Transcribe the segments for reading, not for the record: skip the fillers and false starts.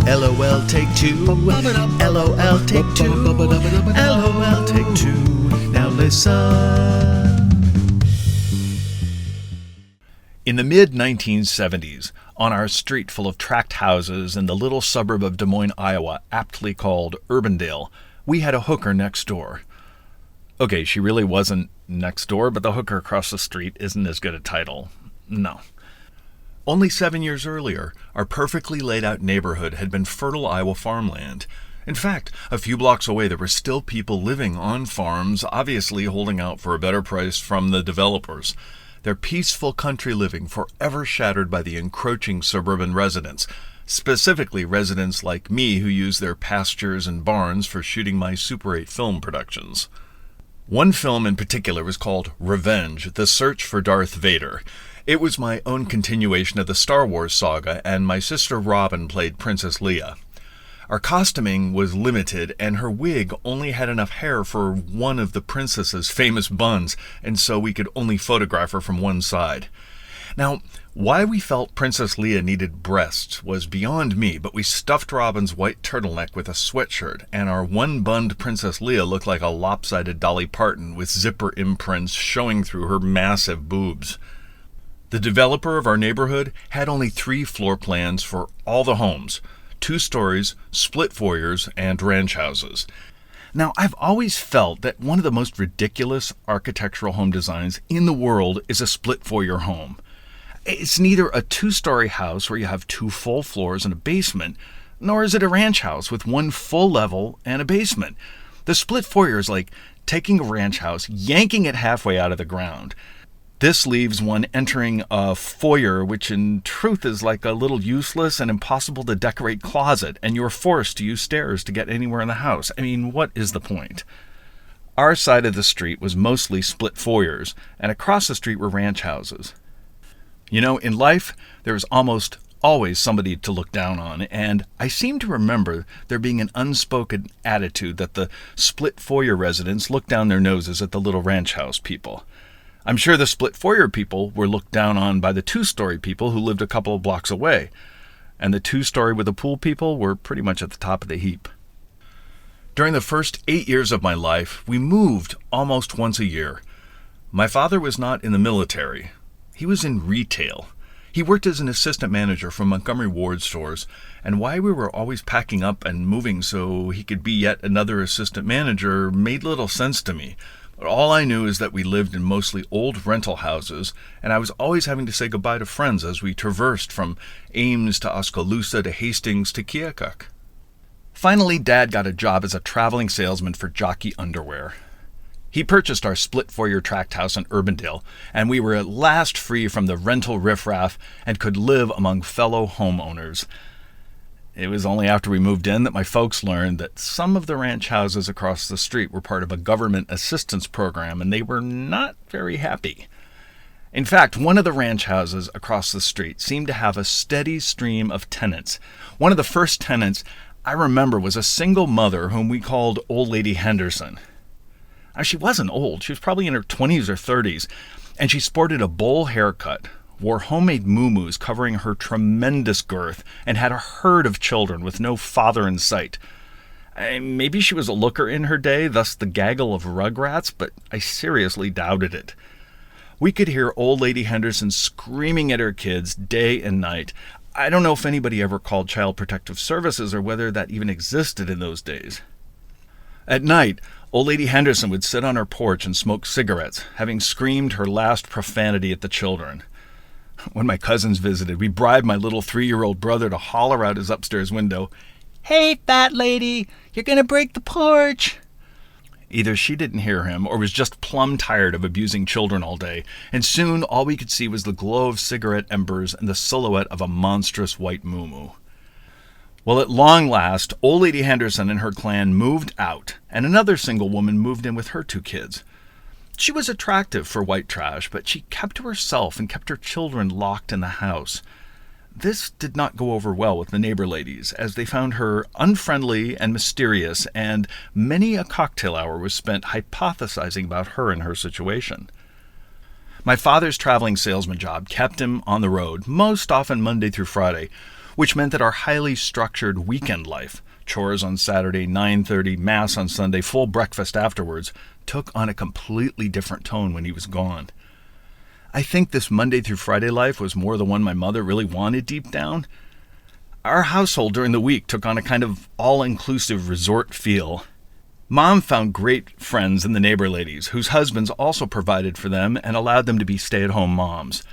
LOL take two. LOL take two. LOL take two. Now listen. In the mid-1970s, on our street full of tract houses in the little suburb of Des Moines, Iowa, aptly called Urbandale, we had a hooker next door. Okay, she really wasn't next door, but the hooker across the street isn't as good a title. No. Only 7 years earlier, our perfectly laid out neighborhood had been fertile Iowa farmland. In fact, a few blocks away there were still people living on farms, obviously holding out for a better price from the developers. Their peaceful country living forever shattered by the encroaching suburban residents, specifically residents like me who use their pastures and barns for shooting my Super 8 film productions. One film in particular was called Revenge, The Search for Darth Vader. It was my own continuation of the Star Wars saga, and my sister Robin played Princess Leia. Our costuming was limited, and her wig only had enough hair for one of the princess's famous buns, and so we could only photograph her from one side. Now, why we felt Princess Leia needed breasts was beyond me, but we stuffed Robin's white turtleneck with a sweatshirt, and our one-bunned Princess Leia looked like a lopsided Dolly Parton with zipper imprints showing through her massive boobs. The developer of our neighborhood had only 3 floor plans for all the homes: 2 stories, split foyers, and ranch houses. Now, I've always felt that one of the most ridiculous architectural home designs in the world is a split foyer home. It's neither a 2-story house where you have 2 full floors and a basement, nor is it a ranch house with 1 full level and a basement. The split foyer is like taking a ranch house, yanking it halfway out of the ground. This leaves one entering a foyer, which in truth is like a little useless and impossible to decorate closet, and you're forced to use stairs to get anywhere in the house. I mean, what is the point? Our side of the street was mostly split foyers, and across the street were ranch houses. You know, in life, there is almost always somebody to look down on, and I seem to remember there being an unspoken attitude that the split foyer residents looked down their noses at the little ranch house people. I'm sure the split foyer people were looked down on by the 2-story people who lived a couple of blocks away, and the 2-story with the pool people were pretty much at the top of the heap. During the first 8 years of my life, we moved almost once a year. My father was not in the military. He was in retail. He worked as an assistant manager for Montgomery Ward stores, and why we were always packing up and moving so he could be yet another assistant manager made little sense to me. But all I knew is that we lived in mostly old rental houses, and I was always having to say goodbye to friends as we traversed from Ames to Oskaloosa to Hastings to Keokuk. Finally, Dad got a job as a traveling salesman for Jockey Underwear. He purchased our split foyer tract house in Urbandale, and we were at last free from the rental riffraff and could live among fellow homeowners. It was only after we moved in that my folks learned that some of the ranch houses across the street were part of a government assistance program, and they were not very happy. In fact, one of the ranch houses across the street seemed to have a steady stream of tenants. One of the first tenants I remember was a single mother whom we called Old Lady Henderson. Now, she wasn't old. She was probably in her 20s or 30s, and she sported a bowl haircut, wore homemade muumuus covering her tremendous girth, and had a herd of children with no father in sight. Maybe she was a looker in her day, thus the gaggle of rugrats, but I seriously doubted it. We could hear Old Lady Henderson screaming at her kids day and night. I don't know if anybody ever called Child Protective Services or whether that even existed in those days. At night, Old Lady Henderson would sit on her porch and smoke cigarettes, having screamed her last profanity at the children. When my cousins visited, we bribed my little 3-year-old brother to holler out his upstairs window, "Hey, fat lady, you're going to break the porch." Either she didn't hear him or was just plumb tired of abusing children all day, and soon all we could see was the glow of cigarette embers and the silhouette of a monstrous white muumuu. Well, at long last, Old Lady Henderson and her clan moved out, and another single woman moved in with her 2 kids. She was attractive for white trash, but she kept to herself and kept her children locked in the house. This did not go over well with the neighbor ladies, as they found her unfriendly and mysterious, and many a cocktail hour was spent hypothesizing about her and her situation. My father's traveling salesman job kept him on the road, most often Monday through Friday. which meant that our highly structured weekend life, chores on Saturday, 9:30, Mass on Sunday, full breakfast afterwards, took on a completely different tone when he was gone. I think this Monday through Friday life was more the one my mother really wanted deep down. Our household during the week took on a kind of all-inclusive resort feel. Mom found great friends in the neighbor ladies, whose husbands also provided for them and allowed them to be stay-at-home moms.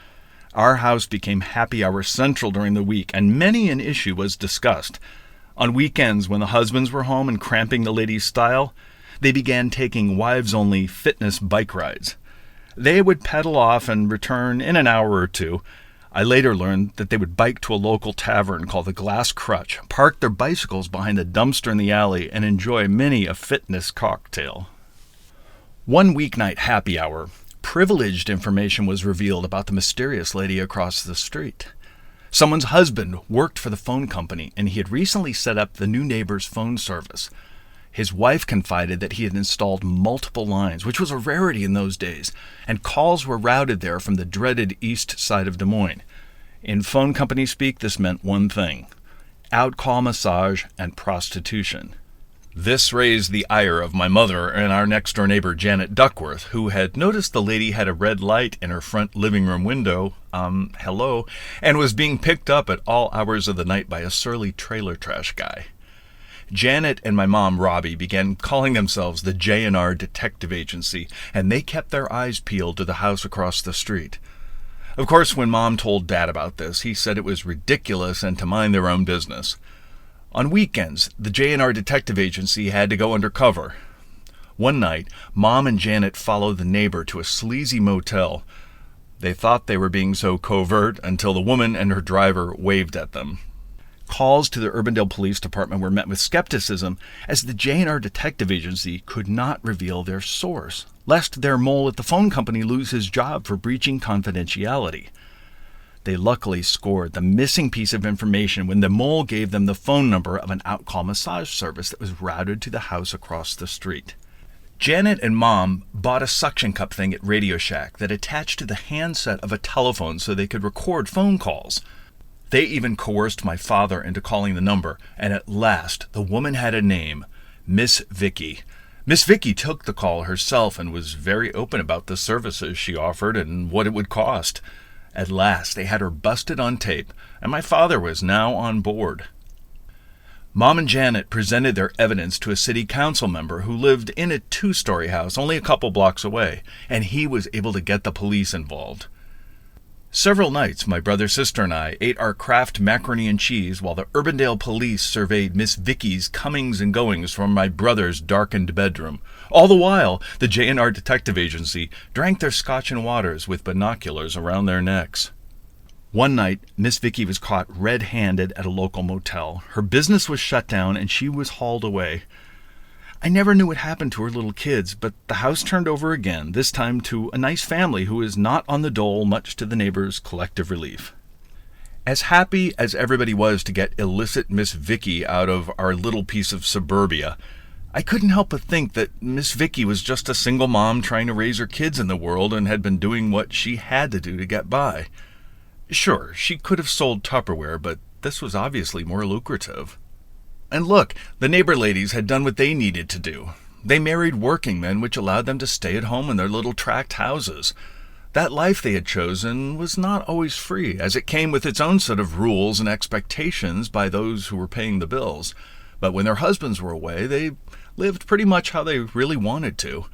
Our house became happy hour central during the week, and many an issue was discussed. On weekends, when the husbands were home and cramping the ladies' style, they began taking wives-only fitness bike rides. They would pedal off and return in an hour or two. I later learned that they would bike to a local tavern called the Glass Crutch, park their bicycles behind the dumpster in the alley, and enjoy many a fitness cocktail. One weeknight happy hour, privileged information was revealed about the mysterious lady across the street. Someone's husband worked for the phone company, and he had recently set up the new neighbor's phone service. His wife confided that he had installed multiple lines, which was a rarity in those days, and calls were routed there from the dreaded east side of Des Moines. In phone company speak, this meant one thing: out-call massage and prostitution. This raised the ire of my mother and our next-door neighbor, Janet Duckworth, who had noticed the lady had a red light in her front living room window, and was being picked up at all hours of the night by a surly trailer trash guy. Janet and my mom, Robbie, began calling themselves the J&R Detective Agency, and they kept their eyes peeled to the house across the street. Of course, when Mom told Dad about this, he said it was ridiculous and to mind their own business. On weekends, the J&R Detective Agency had to go undercover. One night, Mom and Janet followed the neighbor to a sleazy motel. They thought they were being so covert until the woman and her driver waved at them. Calls to the Urbandale Police Department were met with skepticism, as the J&R Detective Agency could not reveal their source, lest their mole at the phone company lose his job for breaching confidentiality. They luckily scored the missing piece of information when the mole gave them the phone number of an out-call massage service that was routed to the house across the street. Janet and Mom bought a suction cup thing at Radio Shack that attached to the handset of a telephone so they could record phone calls. They even coerced my father into calling the number, and at last the woman had a name: Miss Vicky. Miss Vicky took the call herself and was very open about the services she offered and what it would cost. At last they had her busted on tape, and my father was now on board. Mom and Janet presented their evidence to a city council member who lived in a 2-story house only a couple blocks away, and he was able to get the police involved. Several nights, my brother, sister, and I ate our Kraft macaroni and cheese while the Urbandale police surveyed Miss Vicky's comings and goings from my brother's darkened bedroom. All the while, the J&R Detective Agency drank their scotch and waters with binoculars around their necks. One night, Miss Vicky was caught red-handed at a local motel. Her business was shut down, and she was hauled away. I never knew what happened to her little kids, but the house turned over again, this time to a nice family who is not on the dole, much to the neighbors' collective relief. As happy as everybody was to get illicit Miss Vicky out of our little piece of suburbia, I couldn't help but think that Miss Vicky was just a single mom trying to raise her kids in the world and had been doing what she had to do to get by. Sure, she could have sold Tupperware, but this was obviously more lucrative. And look, the neighbor ladies had done what they needed to do. They married working men, which allowed them to stay at home in their little tract houses. That life they had chosen was not always free, as it came with its own set of rules and expectations by those who were paying the bills. But when their husbands were away, they lived pretty much how they really wanted to.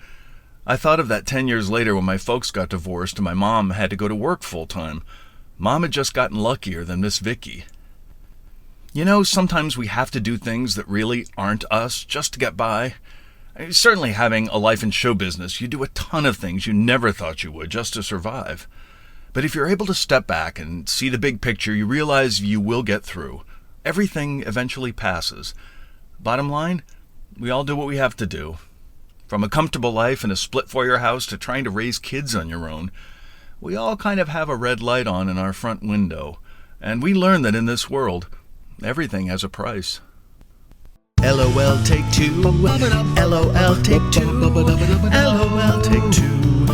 I thought of that 10 years later when my folks got divorced and my mom had to go to work full-time. Mom had just gotten luckier than Miss Vicky. You know, sometimes we have to do things that really aren't us just to get by. Certainly having a life in show business, you do a ton of things you never thought you would just to survive. But if you're able to step back and see the big picture, you realize you will get through. Everything eventually passes. Bottom line, we all do what we have to do. From a comfortable life in a split-foyer house to trying to raise kids on your own, we all kind of have a red light on in our front window. And we learn that in this world, everything has a price. LOL take two. LOL take two. LOL take two.